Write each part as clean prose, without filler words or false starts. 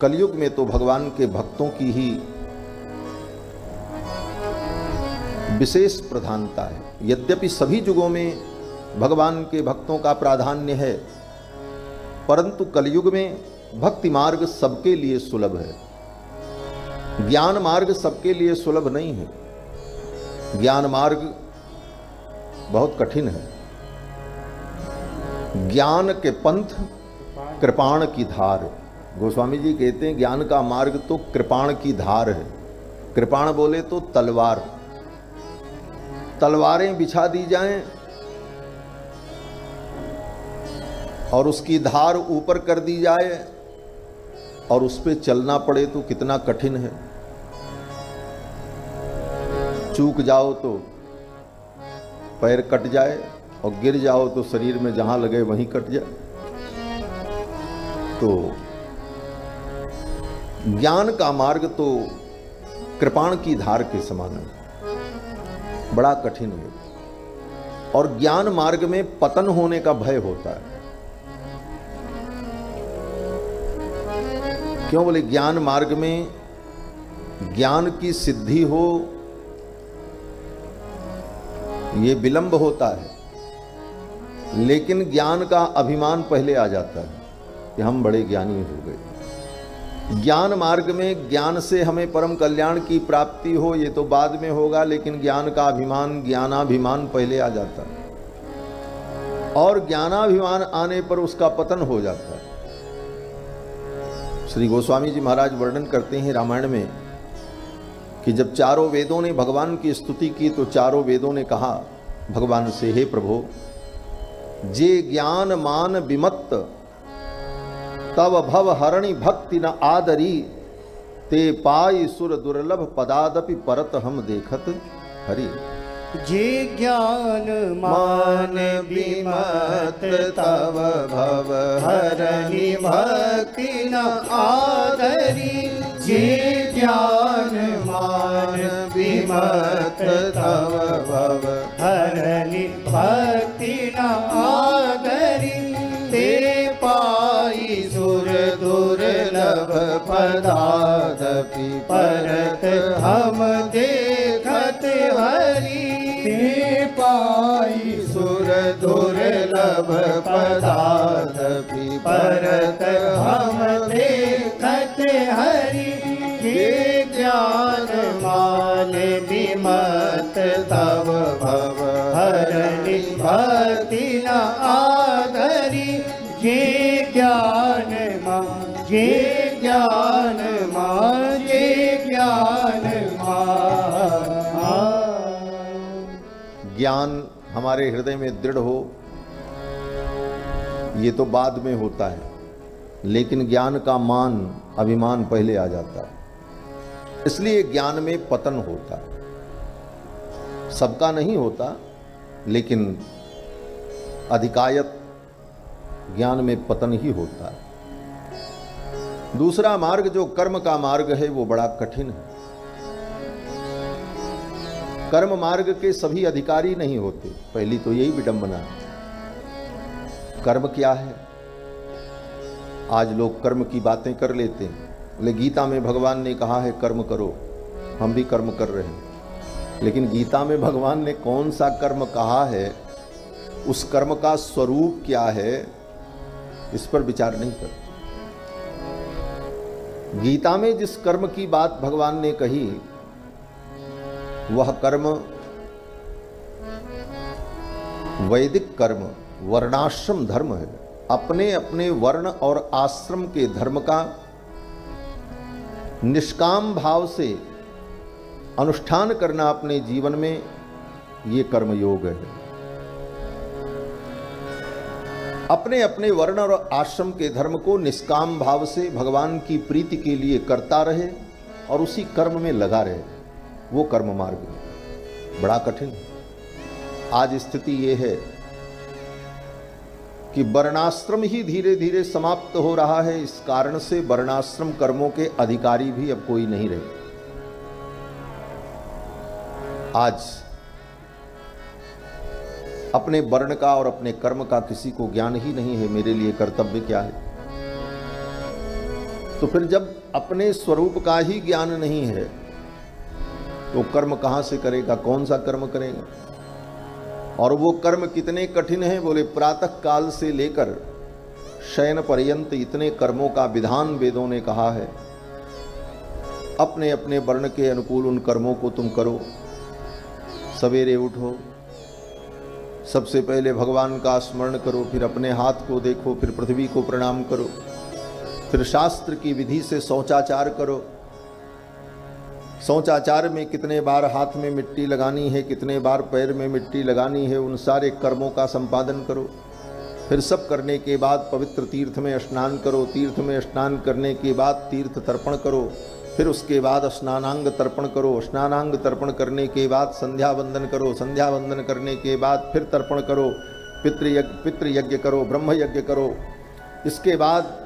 कलयुग में तो भगवान के भक्तों की ही विशेष प्रधानता है। यद्यपि सभी युगों में भगवान के भक्तों का प्राधान्य है, परंतु कलयुग में भक्ति मार्ग सबके लिए सुलभ है। ज्ञान मार्ग सबके लिए सुलभ नहीं है। ज्ञान मार्ग बहुत कठिन है। ज्ञान के पंथ कृपाण की धार। गोस्वामी जी कहते हैं ज्ञान का मार्ग तो कृपाण की धार है। कृपाण बोले तो तलवार। तलवारें बिछा दी जाएं और उसकी धार ऊपर कर दी जाए और उस पे चलना पड़े तो कितना कठिन है। चूक जाओ तो पैर कट जाए और गिर जाओ तो शरीर में जहां लगे वहीं कट जाए। तो ज्ञान का मार्ग तो कृपाण की धार के समान है, बड़ा कठिन है। और ज्ञान मार्ग में पतन होने का भय होता है। क्यों बोले ज्ञान मार्ग में ज्ञान की सिद्धि हो ये विलंब होता है, लेकिन ज्ञान का अभिमान पहले आ जाता है कि हम बड़े ज्ञानी हो गए। ज्ञान मार्ग में ज्ञान से हमें परम कल्याण की प्राप्ति हो ये तो बाद में होगा, लेकिन ज्ञान का अभिमान ज्ञानाभिमान पहले आ जाता है और ज्ञानाभिमान आने पर उसका पतन हो जाता है। श्री गोस्वामी जी महाराज वर्णन करते हैं रामायण में कि जब चारों वेदों ने भगवान की स्तुति की तो चारों वेदों ने कहा भगवान से, हे प्रभु, जे ज्ञान मान विमत्त तव भव हरणि भक्ति न आदरी, ते पाई सुर दुर्लभ पदादपि परत हम देखत हरि। जे ज्ञान मान विमत तव भव हरणि भक्ति न आदरी। जे ज्ञान मान विमत तव भव हरणि भक्ति न आदरी, ते पाई सुर दुर्लभ पदादपि परत हम देखत हरि। ते पाई सुर दुर्लभ पदादपि परत हम देखत हरि। ये ज्ञान मान विमत तव भव हरणि भक्ति न आदरी। ये ज्ञान मान, ये ज्ञान मान, ये ज्ञान मान। ज्ञान हमारे हृदय में दृढ़ हो ये तो बाद में होता है, लेकिन ज्ञान का मान अभिमान पहले आ जाता है। इसलिए ज्ञान में पतन होता है। सबका नहीं होता, लेकिन अधिकायत ज्ञान में पतन ही होता है। दूसरा मार्ग जो कर्म का मार्ग है वो बड़ा कठिन है। कर्म मार्ग के सभी अधिकारी नहीं होते। पहली तो यही विडंबना है। कर्म क्या है? आज लोग कर्म की बातें कर लेते हैं। बोले गीता में भगवान ने कहा है कर्म करो, हम भी कर्म कर रहे हैं। लेकिन गीता में भगवान ने कौन सा कर्म कहा है, उस कर्म का स्वरूप क्या है, इस पर विचार नहीं करते। गीता में जिस कर्म की बात भगवान ने कही वह कर्म वैदिक कर्म, वर्णाश्रम धर्म है। अपने अपने वर्ण और आश्रम के धर्म का निष्काम भाव से अनुष्ठान करना अपने जीवन में, ये कर्म योग है। अपने अपने वर्ण और आश्रम के धर्म को निष्काम भाव से भगवान की प्रीति के लिए करता रहे और उसी कर्म में लगा रहे, वो कर्म मार्ग है। बड़ा कठिन है। आज स्थिति ये है कि वर्णाश्रम ही धीरे धीरे समाप्त हो रहा है। इस कारण से वर्णाश्रम कर्मों के अधिकारी भी अब कोई नहीं रहे। आज अपने वर्ण का और अपने कर्म का किसी को ज्ञान ही नहीं है। मेरे लिए कर्तव्य क्या है, तो फिर जब अपने स्वरूप का ही ज्ञान नहीं है तो कर्म कहां से करेगा, कौन सा कर्म करेगा। और वो कर्म कितने कठिन हैं, बोले प्रातः काल से लेकर शयन पर्यंत इतने कर्मों का विधान वेदों ने कहा है। अपने अपने वर्ण के अनुकूल उन कर्मों को तुम करो। सवेरे उठो, सबसे पहले भगवान का स्मरण करो, फिर अपने हाथ को देखो, फिर पृथ्वी को प्रणाम करो, फिर शास्त्र की विधि से शौचाचार करो। शौचाचार में कितने बार हाथ में मिट्टी लगानी है, कितने बार पैर में मिट्टी लगानी है, उन सारे कर्मों का संपादन करो। फिर सब करने के बाद पवित्र तीर्थ में स्नान करो। तीर्थ में स्नान करने के बाद तीर्थ तर्पण करो। फिर उसके बाद स्नानांग तर्पण करो। स्नानांग तर्पण करने के बाद संध्या वंदन करो। संध्या वंदन करने के बाद फिर तर्पण करो। पितृयज्ञ करो, ब्रह्म यज्ञ करो। इसके बाद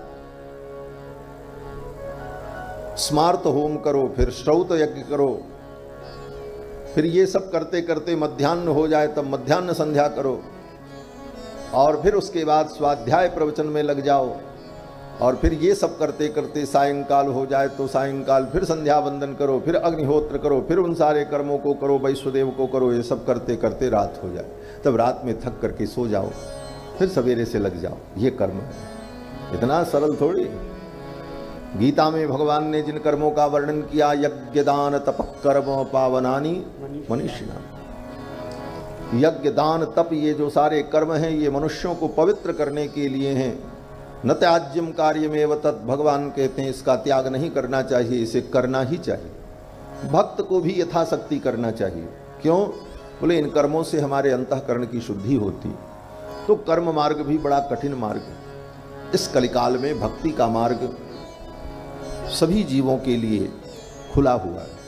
स्मार्त होम करो, फिर श्रौत यज्ञ करो। फिर ये सब करते करते मध्याह्न हो जाए तब मध्याह्न संध्या करो। और फिर उसके बाद स्वाध्याय प्रवचन में लग जाओ। और फिर ये सब करते करते सायंकाल हो जाए तो सायंकाल फिर संध्या वंदन करो, फिर अग्निहोत्र करो, फिर उन सारे कर्मों को करो, वैश्वदेव को करो। ये सब करते करते रात हो जाए, तब रात में थक करके सो जाओ, फिर सवेरे से लग जाओ। ये कर्म है, इतना सरल थोड़ी। गीता में भगवान ने जिन कर्मों का वर्णन किया, यज्ञ दान तप कर्म पावनानि मनीषिणाम्। यज्ञ दान तप, ये जो सारे कर्म हैं ये मनुष्यों को पवित्र करने के लिए हैं। न त्याज्यम कार्यमेव तत्, भगवान कहते हैं इसका त्याग नहीं करना चाहिए, इसे करना ही चाहिए। भक्त को भी यथाशक्ति करना चाहिए। क्यों? बोले इन कर्मों से हमारे अंतःकरण की शुद्धि होती। तो कर्म मार्ग भी बड़ा कठिन मार्ग है। इस कलिकाल में भक्ति का मार्ग सभी जीवों के लिए खुला हुआ है।